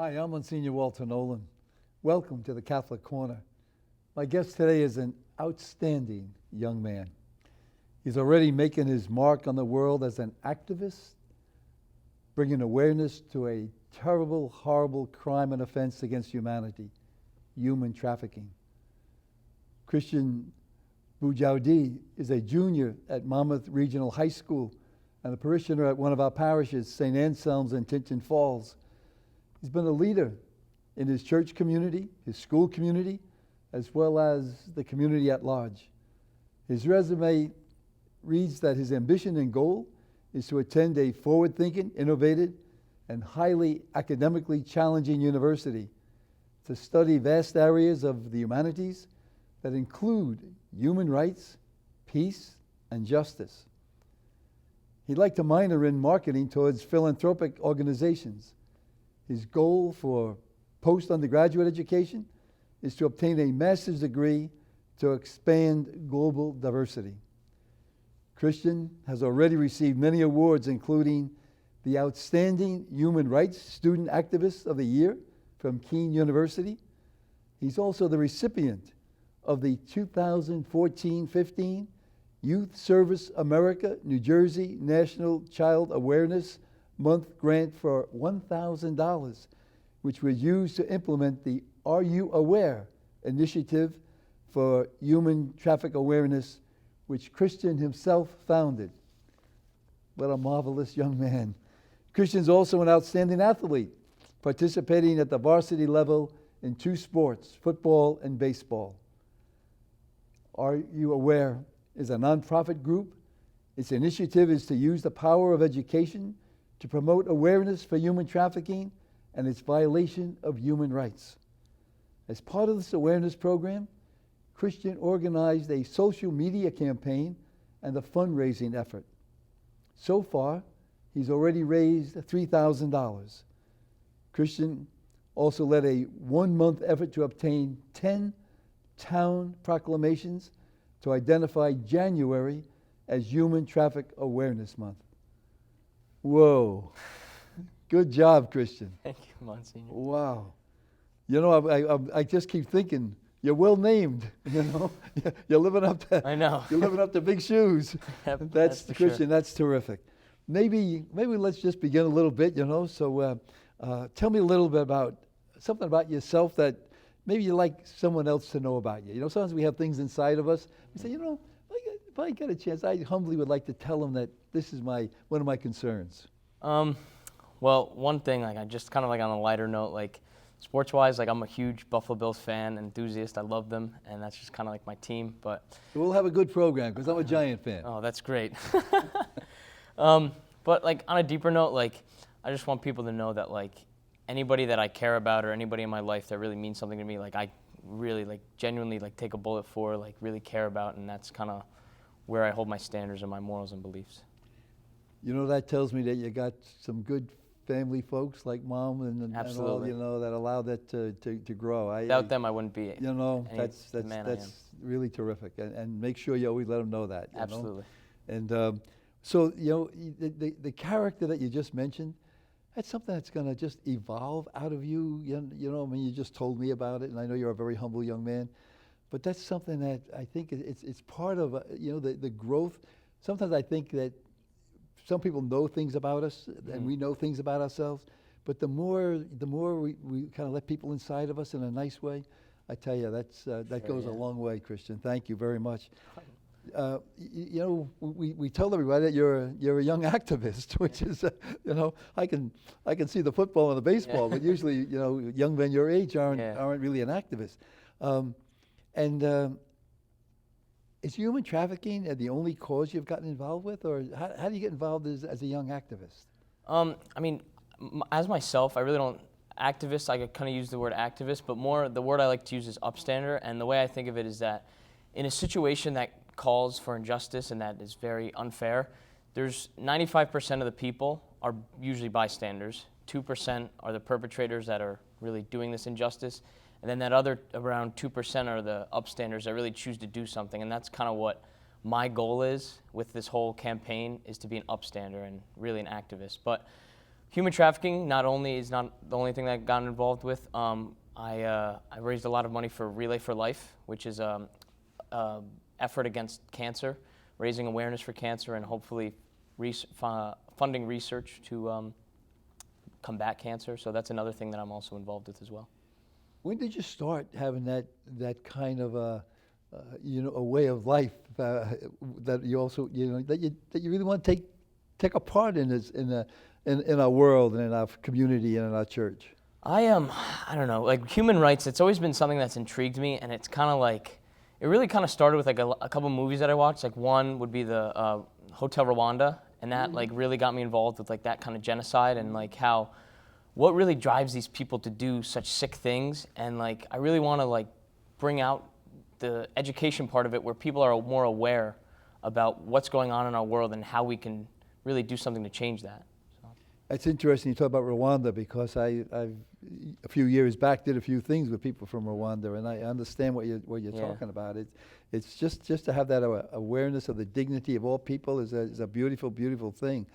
Hi, I'm Monsignor Walter Nolan. Welcome to the Catholic Corner. My guest today is an outstanding young man. He's already making his mark on the world as an activist, bringing awareness to a terrible, horrible crime and offense against humanity, human trafficking. Christian Boujaoude is a junior at Monmouth Regional High School and a parishioner at one of our parishes, St. Anselm's in Tinton Falls. He's been a leader in his church community, his school community, as well as the community at large. His resume reads that his ambition and goal is to attend a forward-thinking, innovative, and highly academically challenging university to study vast areas of the humanities that include human rights, peace, and justice. He'd like to minor in marketing towards philanthropic organizations. His goal for post-undergraduate education is to obtain a master's degree to expand global diversity. Christian has already received many awards, including the Outstanding Human Rights Student Activist of the Year from Keene University. He's also the recipient of the 2014-15 Youth Service America New Jersey National Child Awareness Month grant for $1,000, which was used to implement the Are You Aware initiative for human traffic awareness, which Christian himself founded. What a marvelous young man. Christian's also an outstanding athlete, participating at the varsity level in 2 sports, football and baseball. Are You Aware is a nonprofit group. Its initiative is to use the power of education to promote awareness for human trafficking and its violation of human rights. As part of this awareness program, Christian organized a social media campaign and a fundraising effort. So far, he's already raised $3,000. Christian also led a 1-month effort to obtain 10 town proclamations to identify January as Human Traffic Awareness Month. Whoa. Good job, Christian. Thank you, Monsignor. Wow. You know, I just keep thinking, you're well named, you know. You're living up to I know. You're living up to big shoes. Yep, That's for Christian, sure. that's terrific. Maybe let's just begin a little bit, you know. So tell me a little bit about something about yourself that maybe you'd like someone else to know about you. You know, sometimes we have things inside of us. We say, you know, if I get a chance, I humbly would like to tell them that this is one of my concerns. Well, one thing, like I just kind of like on a lighter note, like sports-wise, like I'm a huge Buffalo Bills fan, enthusiast. I love them, and that's just kind of like my team. But We'll have a good program because I'm a Giant fan. oh, that's great. But like on a deeper note, like I just want people to know that like anybody that I care about or anybody in my life that really means something to me, like I really like genuinely like take a bullet for, like really care about, and that's kind of where I hold my standards and my morals and beliefs. You know, that tells me that you got some good family folks like mom and all, Absolutely. you know, that allow that to grow. Without them, I wouldn't be. You know, any that's man I am. really terrific, and make sure you always let them know that. You Absolutely. know? And so, you know, the character that you just mentioned, that's something that's going to just evolve out of you. You know, I mean, you just told me about it, and I know you're a very humble young man, but that's something that I think it's part of, you know, the growth. Sometimes I think that some people know things about us, and we know things about ourselves, but the more we kind of let people inside of us in a nice way, I tell you, that goes a long way, Christian. Thank you very much. You know, we tell everybody that you're a young activist, which is, you know, I can see the football and the baseball, but usually, you know, young men your age aren't really an activist. Is human trafficking the only cause you've gotten involved with, or how do you get involved as a young activist? I mean, as myself, I really don't activist. I kind of use the word activist, but more the word I like to use is upstander. And the way I think of it is that in a situation that calls for injustice and that is very unfair, there's 95% of the people are usually bystanders. 2% are the perpetrators that are really doing this injustice. And then that other around 2% are the upstanders that really choose to do something. And that's kind of what my goal is with this whole campaign, is to be an upstander and really an activist. But Human trafficking not only is not the only thing that I got involved with. I raised a lot of money for Relay for Life, which is a effort against cancer, raising awareness for cancer, and hopefully funding research to combat cancer. So that's another thing that I'm also involved with as well. When did you start having that kind of a way of life that you also that you really want to take a part in in our world and in our community and in our church? I don't know, like human rights, it's always been something that's intrigued me, and it's kind of like, it really kind of started with like a couple movies that I watched. Like one would be the Hotel Rwanda, and that like really got me involved with like that kind of genocide and like what really drives these people to do such sick things. And like, I really want to like bring out the education part of it where people are more aware about what's going on in our world and how we can really do something to change that. It's interesting you talk about Rwanda, because I've a few years back did a few things with people from Rwanda, and I understand what you're talking about. It's just to have that awareness of the dignity of all people is a beautiful, beautiful thing.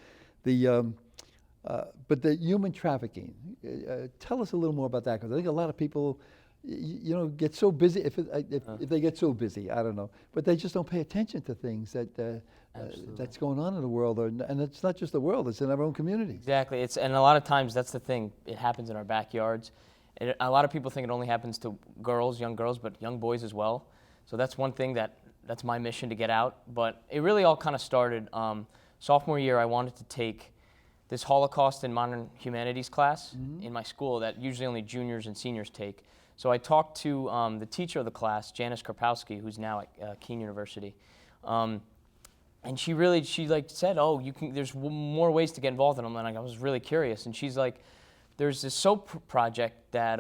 But the human trafficking, tell us a little more about that, because I think a lot of people, get so busy. If they get so busy, I don't know, but they just don't pay attention to things that's going on in the world, and it's not just the world; it's in our own communities. Exactly. And a lot of times that's the thing. It happens in our backyards. A lot of people think it only happens to young girls, but young boys as well. So that's one thing that's my mission to get out. But it really all kind of started sophomore year. I wanted to take this Holocaust and Modern Humanities class in my school that usually only juniors and seniors take. So I talked to the teacher of the class, Janice Karpowski, who's now at Keene University. And she said, oh, there's more ways to get involved in them. And I was really curious. And she's like, there's this soap project that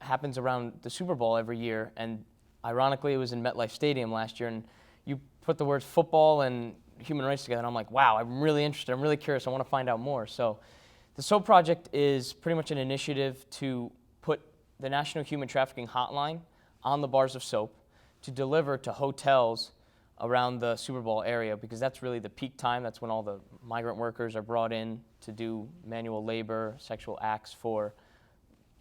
happens around the Super Bowl every year. And ironically, it was in MetLife Stadium last year. And you put the words football and human rights together. And I'm like, wow, I'm really interested. I'm really curious. I want to find out more. So the soap project is pretty much an initiative to put the National Human Trafficking Hotline on the bars of soap to deliver to hotels around the Super Bowl area, because that's really the peak time. That's when all the migrant workers are brought in to do manual labor, sexual acts for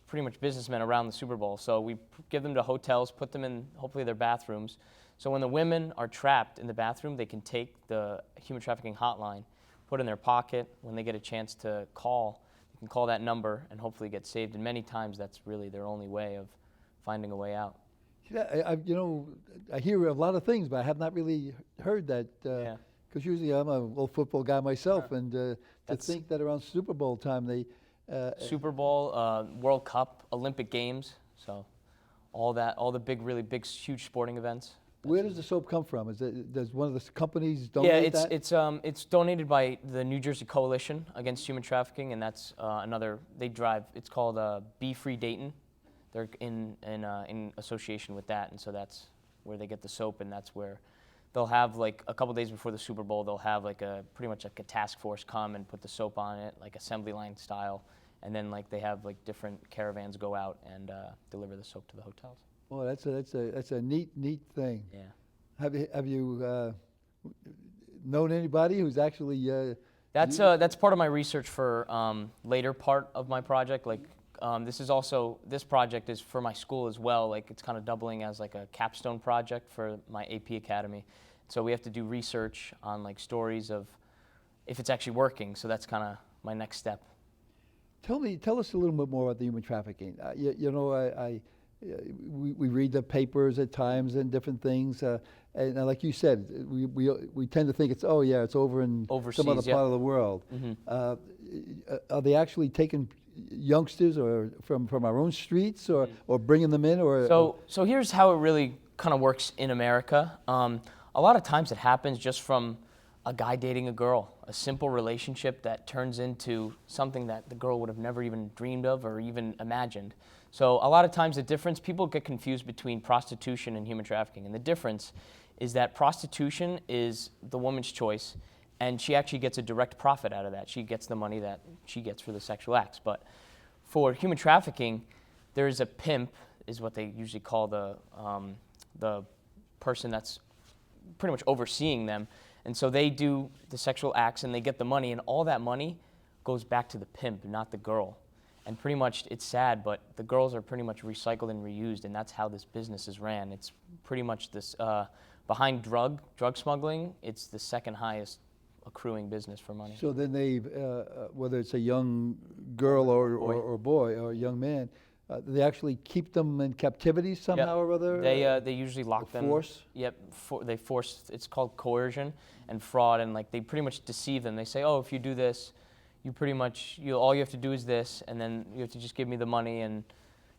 pretty much businessmen around the Super Bowl. So we give them to hotels, put them in hopefully their bathrooms. So when the women are trapped in the bathroom, they can take the human trafficking hotline, put it in their pocket. When they get a chance to call, they can call that number and hopefully get saved. And many times that's really their only way of finding a way out. Yeah, I hear a lot of things, but I have not really heard that. Because usually I'm a old football guy myself, and to think that around Super Bowl time they Super Bowl, World Cup, Olympic Games, so all the really big, huge sporting events. Where does the soap come from? Does one of the companies donate that? It's donated by the New Jersey Coalition Against Human Trafficking, and that's another. They drive. It's called Be Free Dayton. They're in association with that, and so that's where they get the soap, and that's where they'll have like a couple days before the Super Bowl, they'll have like pretty much like a task force come and put the soap on it, like assembly line style, and then like they have like different caravans go out and deliver the soap to the hotels. Well, that's a neat thing. Yeah. Have you known anybody who's actually? That's part of my research for later part of my project. Like this project is for my school as well. Like it's kind of doubling as like a capstone project for my AP Academy. So we have to do research on like stories of if it's actually working. So that's kind of my next step. Tell us a little bit more about the human trafficking. We read the papers at times and different things, and like you said, we tend to think it's over in overseas, some other part of the world. Mm-hmm. Are they actually taking youngsters or from our own streets or bringing them in? So here's how it really kind of works in America. A lot of times it happens just from a guy dating a girl, a simple relationship that turns into something that the girl would have never even dreamed of or even imagined. So a lot of times people get confused between prostitution and human trafficking. And the difference is that prostitution is the woman's choice, and she actually gets a direct profit out of that. She gets the money that she gets for the sexual acts. But for human trafficking, there is a pimp, is what they usually call the person that's pretty much overseeing them. And so they do the sexual acts and they get the money, and all that money goes back to the pimp, not the girl. And pretty much, it's sad, but the girls are pretty much recycled and reused, and that's how this business is ran. It's pretty much this, behind drug smuggling, it's the second highest accruing business for money. So then they, whether it's a young girl or boy or a young man, they actually keep them in captivity somehow or other? They usually lock them. Force? Yep, they force, it's called coercion and fraud, and like they pretty much deceive them. They say, oh, if you do this, you pretty much, all you have to do is this, and then you have to just give me the money, and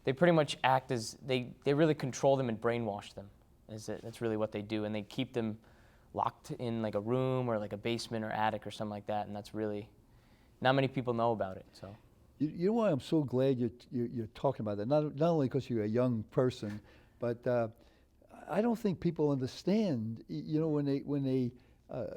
they pretty much act as, they really control them and brainwash them. That's really what they do, and they keep them locked in like a room or like a basement or attic or something like that, and that's really, not many people know about it, so. You know why I'm so glad you're talking about that? Not only because you're a young person, but I don't think people understand, when they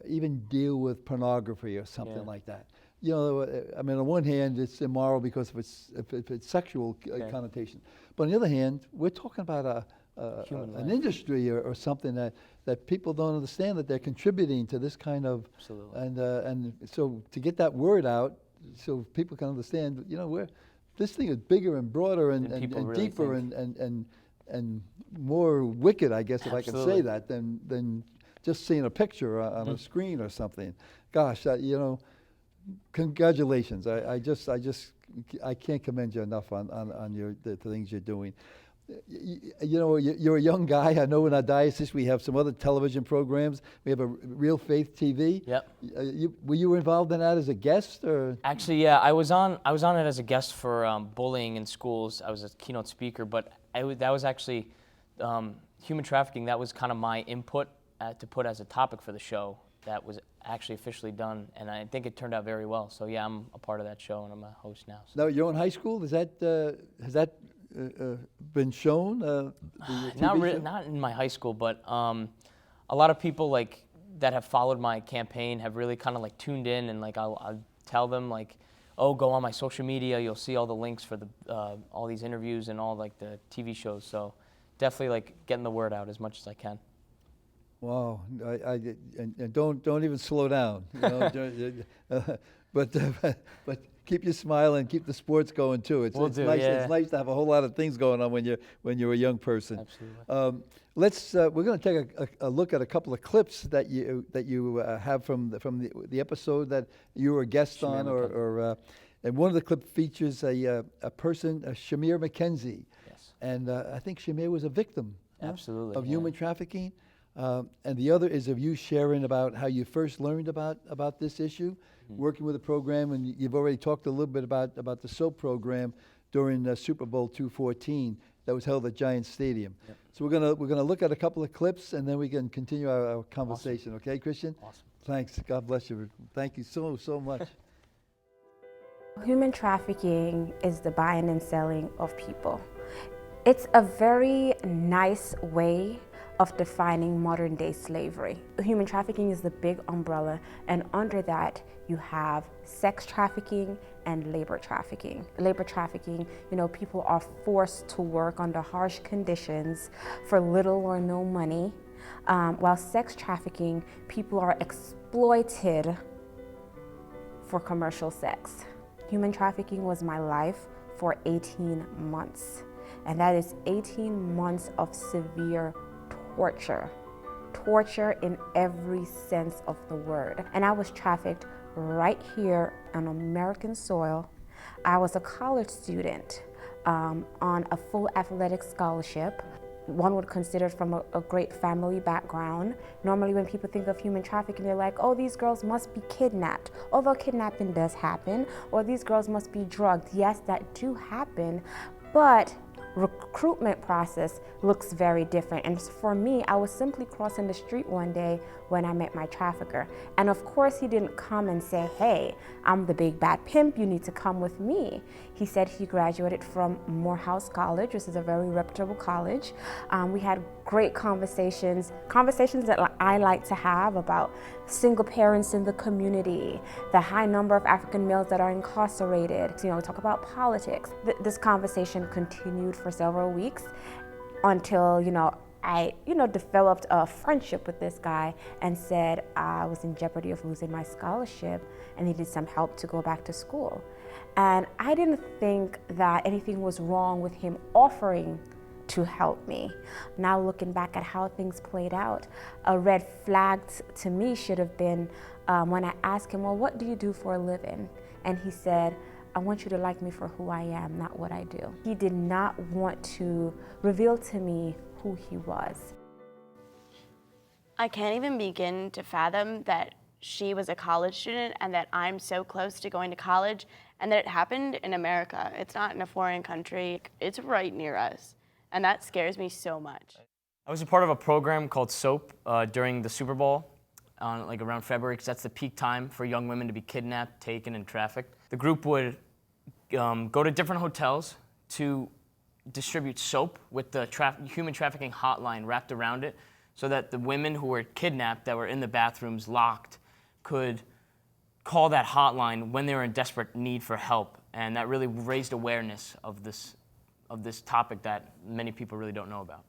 even deal with pornography or something like that. I mean, on one hand, it's immoral because if it's sexual connotation. But on the other hand, we're talking about an industry or something that people don't understand that they're contributing to this kind of. Absolutely. And so to get that word out, so people can understand, this thing is bigger and broader and really deeper and more wicked, I guess, if I can say that, than just seeing a picture on a screen or something. Gosh, congratulations. I can't commend you enough on the things you're doing. You're a young guy. I know in our diocese we have some other television programs. We have a Real Faith TV. Yep. Were you involved in that as a guest, or? Actually, yeah, I was on it as a guest for bullying in schools. I was a keynote speaker, but that was actually human trafficking. That was kind of my input to put as a topic for the show. That was actually officially done, and I think it turned out very well. So yeah, I'm a part of that show, and I'm a host now. So. Now, you're in high school. Has that been shown? Not in my high school, but a lot of people like that have followed my campaign have really kind of like tuned in, and like I'll tell them like, oh, go on my social media. You'll see all the links for the all these interviews and all like the TV shows. So definitely like getting the word out as much as I can. Wow, and don't even slow down. But keep your smile and keep the sports going too. It's nice. Yeah. It's nice to have a whole lot of things going on when you're a young person. Absolutely. We're going to take a look at a couple of clips that you have from the episode that you were a guest on, and one of the clips features a person, Shamir McKenzie. Yes. And I think Shamir was a victim. Absolutely. Of human trafficking. And the other is of you sharing about how you first learned about this issue, working with the program, and you've already talked a little bit about the SOAP program during Super Bowl 214 that was held at Giants Stadium. Yep. So we're gonna look at a couple of clips, and then we can continue our conversation. Awesome. Okay, Christian? Awesome. Thanks. God bless you. Thank you so much. Human trafficking is the buying and selling of people. It's a very nice way of defining modern day slavery. Human trafficking is the big umbrella, and under that you have sex trafficking and labor trafficking. Labor trafficking, people are forced to work under harsh conditions for little or no money, while sex trafficking, people are exploited for commercial sex. Human trafficking was my life for 18 months, and that is 18 months of severe torture in every sense of the word. And I was trafficked right here on American soil. I was a college student on a full athletic scholarship. One would consider from a great family background. Normally when people think of human trafficking, they're like, oh, these girls must be kidnapped. Although kidnapping does happen, or these girls must be drugged. Yes, that do happen, but recruitment process looks very different. And for me, I was simply crossing the street one day when I met my trafficker. And of course, he didn't come and say, hey, I'm the big bad pimp, you need to come with me. He said he graduated from Morehouse College, which is a very reputable college. We had great conversations that I like to have about single parents in the community, the high number of African males that are incarcerated. We talk about politics. This conversation continued for several weeks until, I, developed a friendship with this guy and said I was in jeopardy of losing my scholarship and needed some help to go back to school. And I didn't think that anything was wrong with him offering to help me. Now looking back at how things played out, a red flag to me should have been when I asked him, well, what do you do for a living? And he said, I want you to like me for who I am, not what I do. He did not want to reveal to me who he was. I can't even begin to fathom that she was a college student and that I'm so close to going to college and that it happened in America. It's not in a foreign country. It's right near us. And that scares me so much. I was a part of a program called SOAP during the Super Bowl, around February, because that's the peak time for young women to be kidnapped, taken, and trafficked. The group would go to different hotels to distribute soap with the human trafficking hotline wrapped around it, so that the women who were kidnapped, that were in the bathrooms locked, could call that hotline when they were in desperate need for help. And that really raised awareness of this topic that many people really don't know about.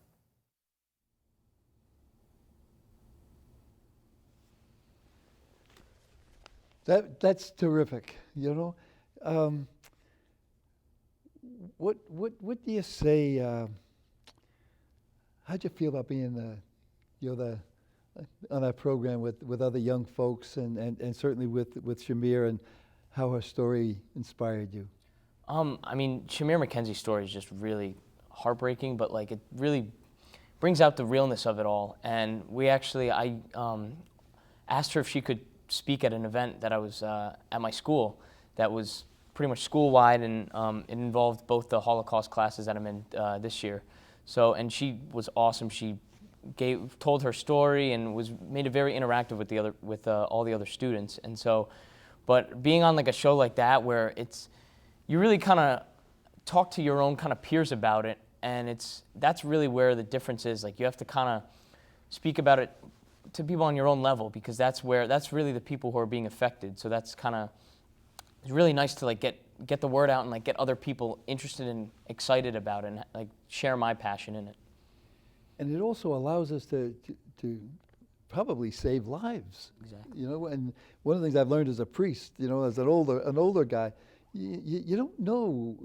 That's terrific. What do you say? How'd you feel about being on that program with other young folks and certainly with Shamir, and how her story inspired you? Shamir McKenzie's story is just really heartbreaking, but it really brings out the realness of it all. And I asked her if she could speak at an event that I was at my school that was pretty much school-wide, and it involved both the Holocaust classes that I'm in this year. And she was awesome. She told her story and made it very interactive with all the other students. And so, but being on a show like that where you really kind of talk to your own kind of peers about it, and that's really where the difference is. You have to kind of speak about it to people on your own level, because that's really the people who are being affected. So that's it's really nice to get the word out and get other people interested and excited about it, and share my passion in it. And it also allows us to probably save lives. Exactly. And one of the things I've learned as a priest, as an older guy, you don't know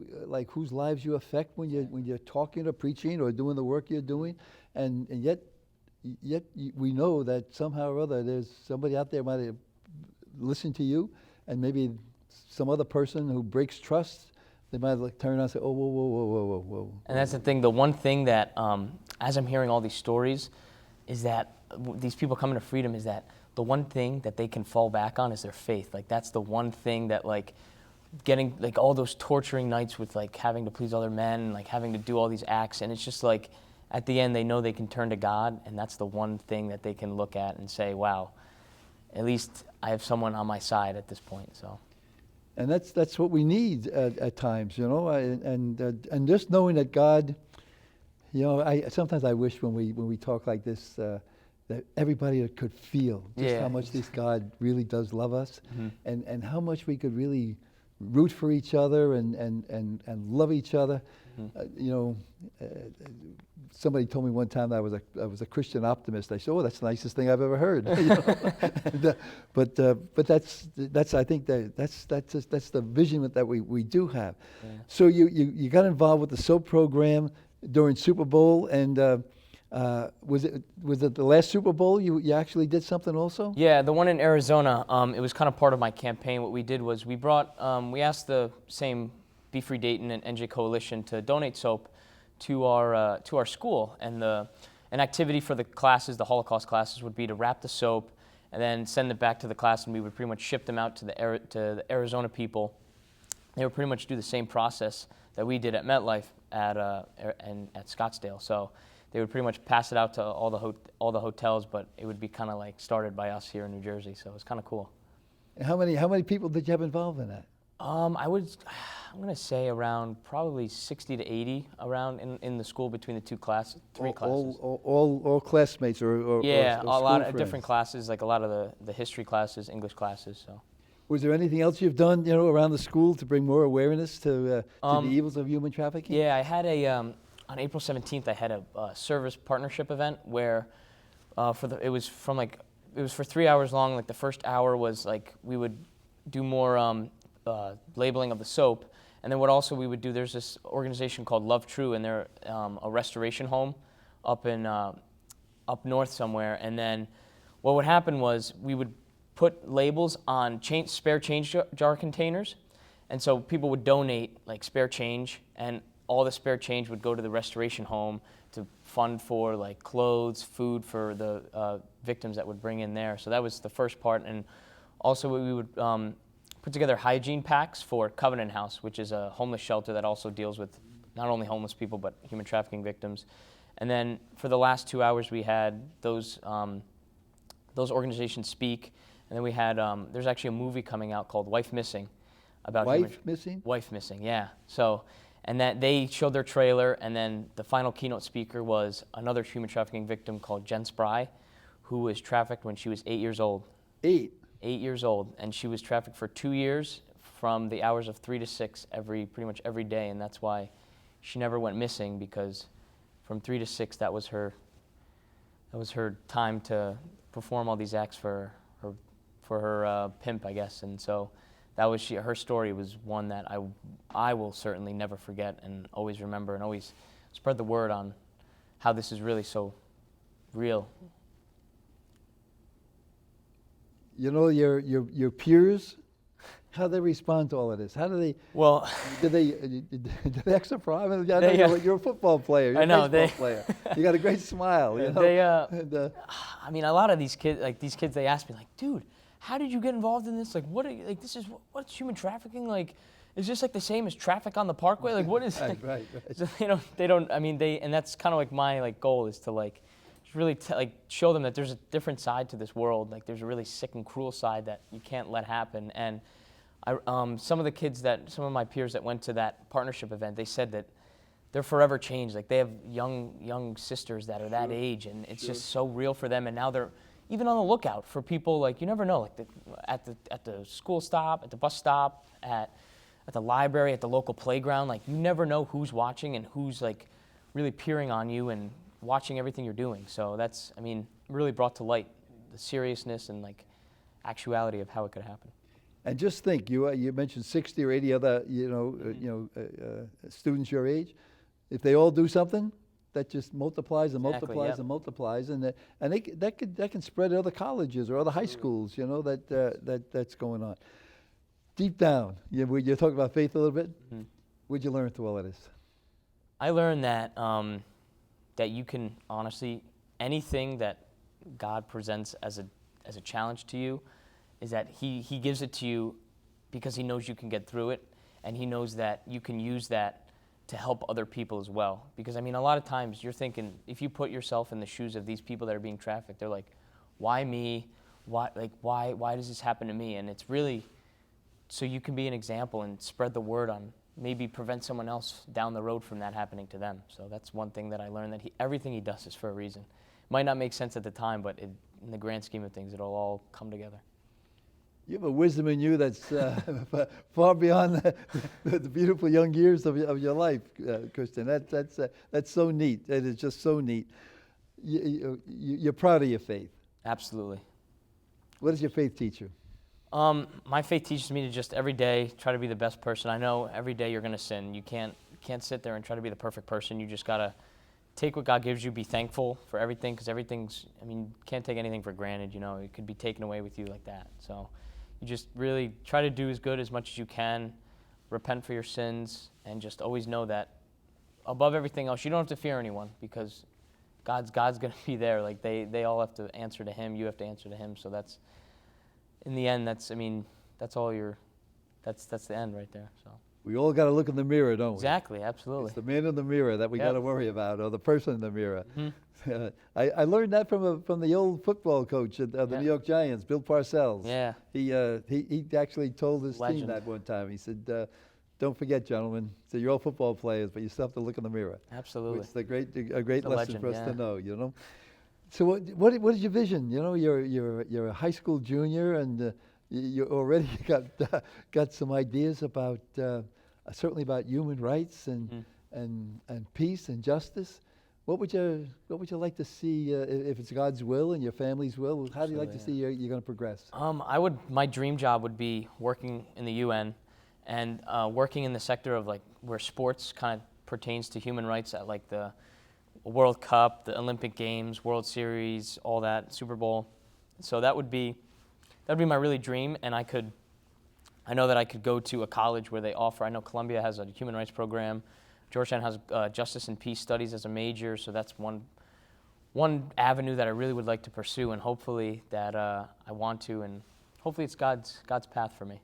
whose lives you affect when you're talking or preaching or doing the work you're doing, and yet we know that somehow or other there's somebody out there might have listened to you, and maybe some other person who breaks trust, they might turn around and say, oh, whoa. And that's the thing. The one thing that, as I'm hearing all these stories, is that these people coming to freedom, is that the one thing that they can fall back on is their faith. That's the one thing that getting all those torturing nights with having to please other men, and having to do all these acts, and it's just at the end they know they can turn to God, and that's the one thing that they can look at and say, wow, at least I have someone on my side at this point. So. And that's what we need at times, and just knowing that God, sometimes I wish when we talk like this that everybody could feel just how much this God really does love us, mm-hmm. and how much we could really root for each other and love each other. Mm-hmm. Somebody told me one time that I was a Christian optimist. I said, "Oh, that's the nicest thing I've ever heard." But I think that's the vision that we do have. Yeah. So you got involved with the SOAP program during Super Bowl, and was it the last Super Bowl you actually did something also? Yeah, the one in Arizona. It was kind of part of my campaign. What we did was we asked the same Be Free Dayton and NJ Coalition to donate soap to our school, and an activity for the classes, the Holocaust classes, would be to wrap the soap and then send it back to the class, and we would pretty much ship them out to the Arizona people. They would pretty much do the same process that we did at MetLife and at Scottsdale. So they would pretty much pass it out to all the hotels, but it would be kind of started by us here in New Jersey. So it was kind of cool. And how many people did you have involved in that? I'm going to say around probably 60 to 80 around in the school between the three classes. All classmates or yeah, or a lot of friends. different classes, a lot of the history classes, English classes. So. Was there anything else you've done, around the school to bring more awareness to the evils of human trafficking? Yeah, I had on April 17th, I had a service partnership event where it was for 3 hours long. Like the first hour was like we would do more labeling of the soap, and then we would do. There's this organization called Love True, and they're a restoration home up north somewhere. And then what would happen was we would put labels on spare change jar containers, and so people would donate like spare change, and all the spare change would go to the restoration home to fund for like clothes, food for the victims that would bring in there. So that was the first part. And also we would put together hygiene packs for Covenant House, which is a homeless shelter that also deals with not only homeless people but human trafficking victims. And then for the last 2 hours we had those organizations speak. And then we had there's actually a movie coming out called Wife Missing about Wife Missing, yeah. So. And that they showed their trailer, and then the final keynote speaker was another human trafficking victim called Jen Spry, who was trafficked when she was 8 years old. 8 years old, and she was trafficked for 2 years from the hours of 3 to 6 pretty much every day, and that's why she never went missing, because from 3 to 6 that was her time to perform all these acts for her pimp, I guess, and so. That was her story was one that I will certainly never forget and always remember and always spread the word on how this is really so real. You know, your peers, how they respond to all of this? How do they? Well, do they extra pride? I mean, you're a football player. You're a baseball player. You got a great smile. You know? I mean, a lot of these kids, they ask me like, dude, how did you get involved in this? Like, what's human trafficking? Like, is this like the same as traffic on the parkway? Like, what is? Right. So they don't. I mean, and that's kind of like my goal is to just really show them that there's a different side to this world. Like, there's a really sick and cruel side that you can't let happen. And some of my peers that went to that partnership event, they said that they're forever changed. Like, they have young sisters that are that age, and it's just so real for them. And now they're even on the lookout for people, like, you never know, like at the school stop, at the bus stop, at the library, at the local playground. Like, you never know who's watching and who's like really peering on you and watching everything you're doing. So that's, I mean, really brought to light the seriousness and like actuality of how it could happen. And just think, you mentioned 60 or 80 other students your age. If they all do something, that just multiplies and multiplies and multiplies, and that can spread to other colleges or other high schools. You know that's going on. Deep down, you're talking about faith a little bit. Mm-hmm. What'd you learn through all of this? I learned that that you can honestly, anything that God presents as a challenge to you, is that He gives it to you because He knows you can get through it, and He knows that you can use that to help other people as well. Because I mean, a lot of times you're thinking, if you put yourself in the shoes of these people that are being trafficked, they're like, why me? Why does this happen to me? And it's really so you can be an example and spread the word on, maybe prevent someone else down the road from that happening to them. So that's one thing that I learned, that everything He does is for a reason. It might not make sense at the time, but in the grand scheme of things, it'll all come together. You have a wisdom in you that's far beyond the beautiful young years of your life, Christian. That's so neat. It is just so neat. You're proud of your faith. Absolutely. What does your faith teach you? My faith teaches me to just every day try to be the best person. I know every day you're going to sin. You can't sit there and try to be the perfect person. You just got to take what God gives you, be thankful for everything, because everything's, I mean, can't take anything for granted. It could be taken away with you like that. So you just really try to do as much as you can, repent for your sins, and just always know that above everything else, you don't have to fear anyone, because God's going to be there. Like they all have to answer to Him. You have to answer to Him. So that's, in the end, that's the end right there. So we all got to look in the mirror, don't we? Exactly, absolutely. It's the man in the mirror that we got to worry about, or the person in the mirror. Mm-hmm. I learned that from the old football coach of the New York Giants, Bill Parcells. Yeah. He actually told his Legend. team that one time. He said, "Don't forget, gentlemen. So you're all football players, but you still have to look in the mirror." Absolutely. It's a great lesson legend, for us to know. So what is your vision? You're a high school junior, and you already got some ideas about certainly about human rights and and peace and justice. What would you like to see if it's God's will and your family's will? How do you like to see you're going to progress? My dream job would be working in the UN and working in the sector of like where sports kind of pertains to human rights at like the World Cup, the Olympic Games, World Series, all that, Super Bowl. So that would be my really dream, and I know that I could go to a college where they offer. I know Columbia has a human rights program. Georgetown has justice and peace studies as a major, so that's one avenue that I really would like to pursue, and hopefully that I want to, and hopefully it's God's path for me.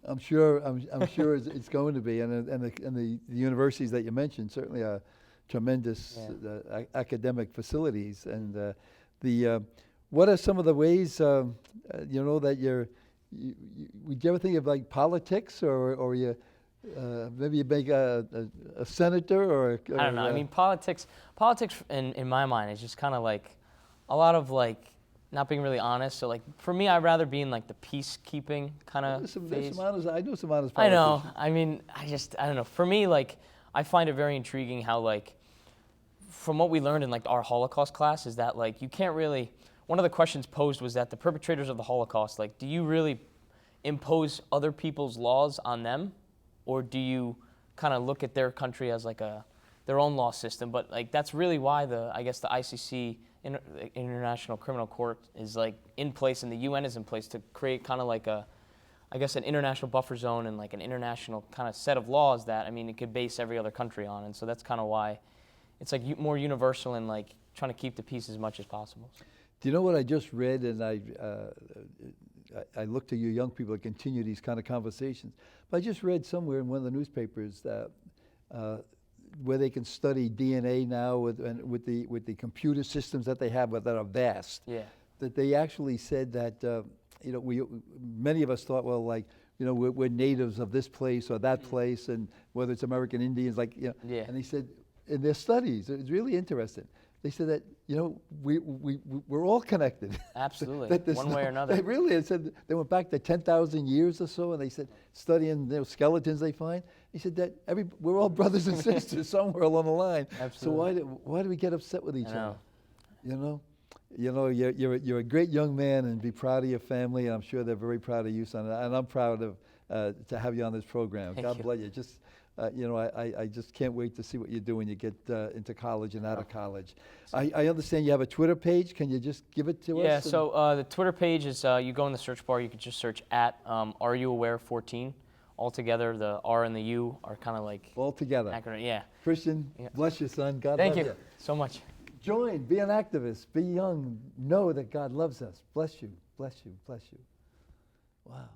So. I'm sure it's going to be, and the universities that you mentioned certainly are tremendous academic facilities. And what are some of the ways that would you ever think of like politics, or you? Maybe you make a senator or I don't know. I mean, politics in my mind is just kind of like a lot of like not being really honest. So like for me, I'd rather be in like the peacekeeping kind of phase. I know some honest politicians. I know. I mean, I don't know. For me, like I find it very intriguing how like from what we learned in like our Holocaust class is that like you can't really. One of the questions posed was that the perpetrators of the Holocaust, like, do you really impose other people's laws on them? Or do you kind of look at their country as like their own law system? But like that's really why the ICC, International Criminal Court, is like in place, and the UN is in place to create kind of like an international buffer zone and like an international kind of set of laws that it could base every other country on. And so that's kind of why it's like more universal and like trying to keep the peace as much as possible. Do you know what I just read? And I look to you young people to continue these kind of conversations. But I just read somewhere in one of the newspapers that where they can study DNA now with the computer systems that they have that are vast. Yeah. That they actually said that many of us thought, well, like we're natives of this place or that place, and whether it's American Indians, And they said in their studies, it's really interesting. They said that we're all connected. Absolutely, one way or another. They said they went back to 10,000 years or so, and they said studying skeletons they find. He said that we're all brothers and sisters somewhere along the line. Absolutely. So why do we get upset with each other? You're a great young man, and be proud of your family. And I'm sure they're very proud of you, son. And I'm proud of to have you on this program. Thank God you. bless you. Just. I just can't wait to see what you do when you get into college and out of college. I understand you have a Twitter page. Can you just give it to us? Yeah, so the Twitter page is, you go in the search bar, you can just search at Are You Aware 14. All together, the R and the U are kind of like... All together. Acronym, yeah. Christian, bless you, son. God Thank bless you so much. Join, be an activist, be young, know that God loves us. Bless you, bless you, bless you. Wow.